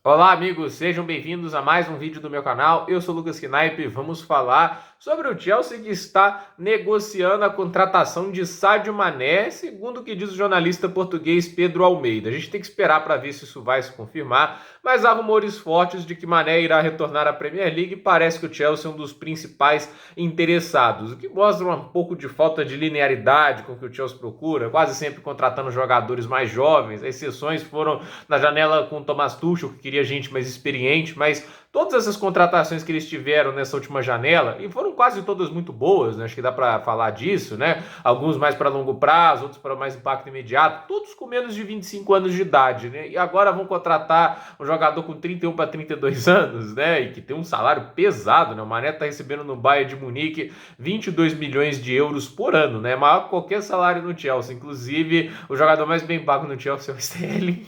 Olá, amigos, sejam bem-vindos a mais um vídeo do meu canal. Eu sou o Lucas Knaip e vamos falar sobre o Chelsea que está negociando a contratação de Sadio Mané, segundo o que diz o jornalista português Pedro Almeida. A gente tem que esperar para ver se isso vai se confirmar, mas há rumores fortes de que Mané irá retornar à Premier League e parece que o Chelsea é um dos principais interessados, o que mostra um pouco de falta de linearidade com o que o Chelsea procura, quase sempre contratando jogadores mais jovens. As exceções foram na janela com o Thomas Tuchel, que queria gente mais experiente, mas todas essas contratações que eles tiveram nessa última janela, e foram quase todas muito boas, né? Acho que dá para falar disso, né? Alguns mais para longo prazo, outros para mais impacto imediato, todos com menos de 25 anos de idade, né? E agora vão contratar um jogador com 31 para 32 anos, né? E que tem um salário pesado, né? O Mané tá recebendo no Bayern de Munique 22 milhões de euros por ano, né? Maior que qualquer salário no Chelsea. Inclusive, o jogador mais bem pago no Chelsea é o Sterling.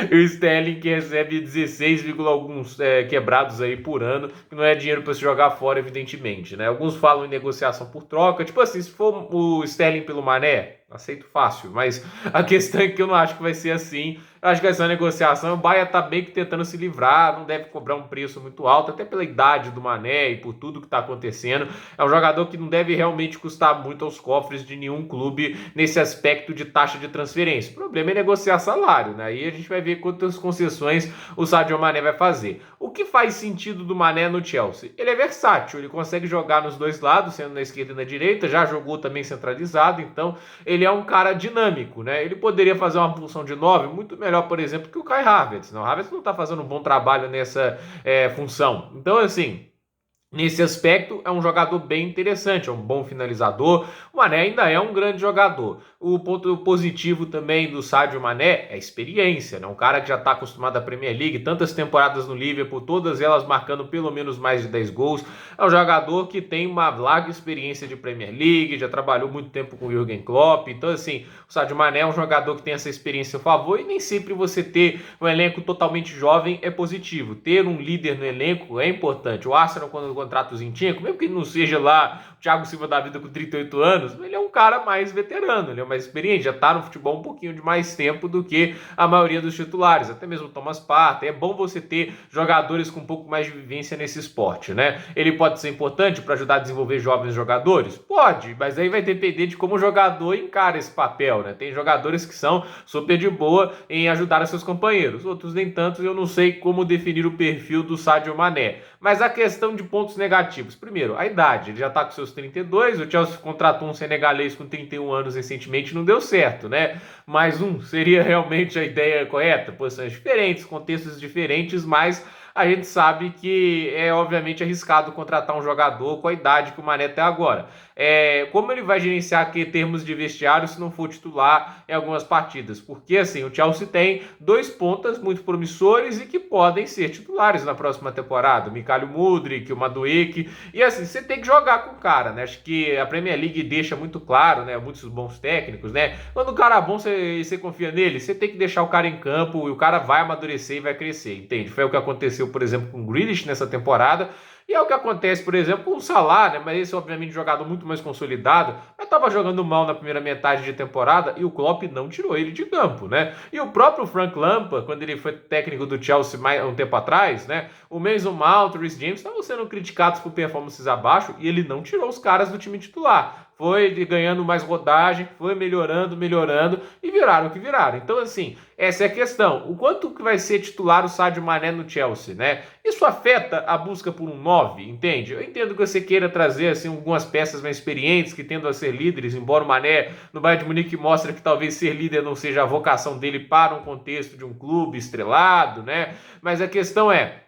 E o Sterling que recebe 16, alguns quebrados aí por ano, que não é dinheiro para se jogar fora, evidentemente, né? Alguns falam em negociação por troca, tipo assim, se for o Sterling pelo Mané, aceito fácil, mas a questão é que eu não acho que vai ser assim. Eu acho que vai ser uma negociação. O Bayern tá bem que tentando se livrar, não deve cobrar um preço muito alto, até pela idade do Mané e por tudo que tá acontecendo. É um jogador que não deve realmente custar muito aos cofres de nenhum clube nesse aspecto de taxa de transferência. O problema é negociar salário, né? Aí a gente vai ver quantas concessões o Sadio Mané vai fazer. O que faz sentido do Mané no Chelsea? Ele é versátil, ele consegue jogar nos dois lados, sendo na esquerda e na direita, já jogou também centralizado, então ele é um cara dinâmico, né? Ele poderia fazer uma função de 9 muito melhor, por exemplo, que o Kai Havertz. Não, o Havertz não tá fazendo um bom trabalho nessa função. Então, assim, nesse aspecto, é um jogador bem interessante, é um bom finalizador. O Mané ainda é um grande jogador. O ponto positivo também do Sadio Mané é a experiência, né? Um cara que já está acostumado à Premier League, tantas temporadas no Liverpool, todas elas marcando pelo menos mais de 10 gols. É um jogador que tem uma larga experiência de Premier League, já trabalhou muito tempo com o Jürgen Klopp. Então, assim, o Sadio Mané é um jogador que tem essa experiência a favor e nem sempre você ter um elenco totalmente jovem é positivo. Ter um líder no elenco é importante. O Arsenal, quando contrata o Zinchenko, mesmo que ele não seja lá o Thiago Silva da vida com 38 anos, ele é um cara mais veterano, ele é mais experiente, já tá no futebol um pouquinho de mais tempo do que a maioria dos titulares, até mesmo o Thomas Partey. É bom você ter jogadores com um pouco mais de vivência nesse esporte, né? Ele pode ser importante para ajudar a desenvolver jovens jogadores? Pode, mas aí vai depender de como o jogador encara esse papel, né? Tem jogadores que são super de boa em ajudar os seus companheiros, outros nem tanto. Eu não sei como definir o perfil do Sadio Mané, mas a questão de pontos negativos. Primeiro, a idade. Ele já tá com seus 32, o Chelsea contratou um senegalês com 31 anos recentemente, não deu certo, né? Mais um seria realmente a ideia correta? Posições diferentes, contextos diferentes, mas a gente sabe que é obviamente arriscado contratar um jogador com a idade que o Mané tem agora. Como ele vai gerenciar aqui termos de vestiário se não for titular em algumas partidas? Porque assim, o Chelsea tem dois pontas muito promissores e que podem ser titulares na próxima temporada, o Mykhailo Mudryk, o Madueke, e assim, você tem que jogar com o cara, né? Acho que a Premier League deixa muito claro, né? Muitos bons técnicos, né? Quando o cara é bom, você confia nele, você tem que deixar o cara em campo e o cara vai amadurecer e vai crescer, entende? Foi o que aconteceu, por exemplo, com o Grealish nessa temporada. E é o que acontece, por exemplo, com o Salah, né? Mas esse, obviamente, jogador muito mais consolidado, mas estava jogando mal na primeira metade de temporada e o Klopp não tirou ele de campo, né? E o próprio Frank Lampard, quando ele foi técnico do Chelsea um tempo atrás, né? O Mason Mount, o Reece James estavam sendo criticados por performances abaixo e ele não tirou os caras do time titular. Foi ganhando mais rodagem, foi melhorando, melhorando e viraram o que viraram. Então, assim, essa é a questão. O quanto que vai ser titular o Sadio Mané no Chelsea, né? Isso afeta a busca por um 9, entende? Eu entendo que você queira trazer, assim, algumas peças mais experientes que tendam a ser líderes, embora o Mané no Bayern de Munique mostre que talvez ser líder não seja a vocação dele para um contexto de um clube estrelado, né? Mas a questão é,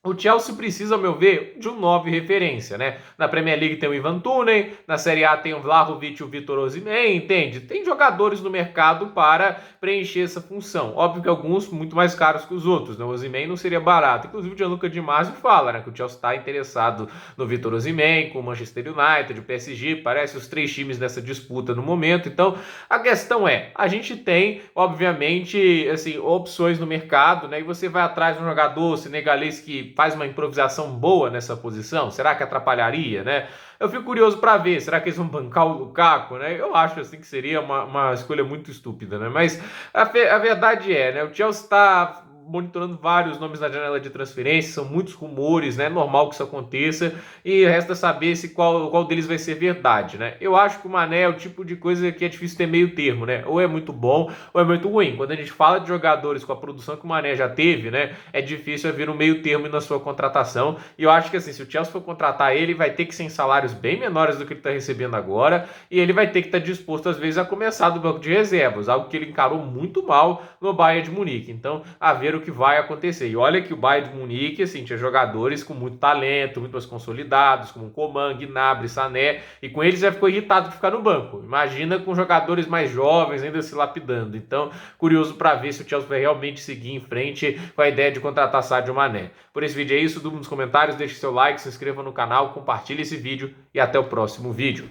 o Chelsea precisa, ao meu ver, de um 9 referência, né? Na Premier League tem o Ivan Toney, na Série A tem o Vlahovic e o Victor Osimhen, entende? Tem jogadores no mercado para preencher essa função. Óbvio que alguns muito mais caros que os outros, né? O Osimhen não seria barato. Inclusive o Gianluca Di Marzio fala, né? Que o Chelsea está interessado no Victor Osimhen, com o Manchester United, o PSG, parece os três times nessa disputa no momento. Então, a questão é, a gente tem, obviamente, assim, opções no mercado, né? E você vai atrás de um jogador senegalês que faz uma improvisação boa nessa posição? Será que atrapalharia, né? Eu fico curioso para ver, será que eles vão bancar o Lukaku, né? Eu acho assim que seria uma escolha muito estúpida, né? Mas a verdade é, né? O Chelsea está monitorando vários nomes na janela de transferência, são muitos rumores, né? É normal que isso aconteça e resta saber se qual deles vai ser verdade, né? Eu acho que o Mané é o tipo de coisa que é difícil ter meio termo, né? Ou é muito bom ou é muito ruim. Quando a gente fala de jogadores com a produção que o Mané já teve, né? É difícil haver um meio termo na sua contratação. E eu acho que assim, se o Chelsea for contratar ele, vai ter que ser em salários bem menores do que ele está recebendo agora, e ele vai ter que estar disposto às vezes a começar do banco de reservas, algo que ele encarou muito mal no Bayern de Munique. Então, a ver o que vai acontecer. E olha que o Bayern de Munique, assim, tinha jogadores com muito talento, muito mais consolidados, como Coman, Gnabry, Sané, e com eles já ficou irritado de ficar no banco. Imagina com jogadores mais jovens ainda se lapidando. Então, curioso para ver se o Chelsea vai realmente seguir em frente com a ideia de contratar Sadio Mané. Por esse vídeo é isso, dúvida nos comentários, deixe seu like, se inscreva no canal, compartilhe esse vídeo e até o próximo vídeo.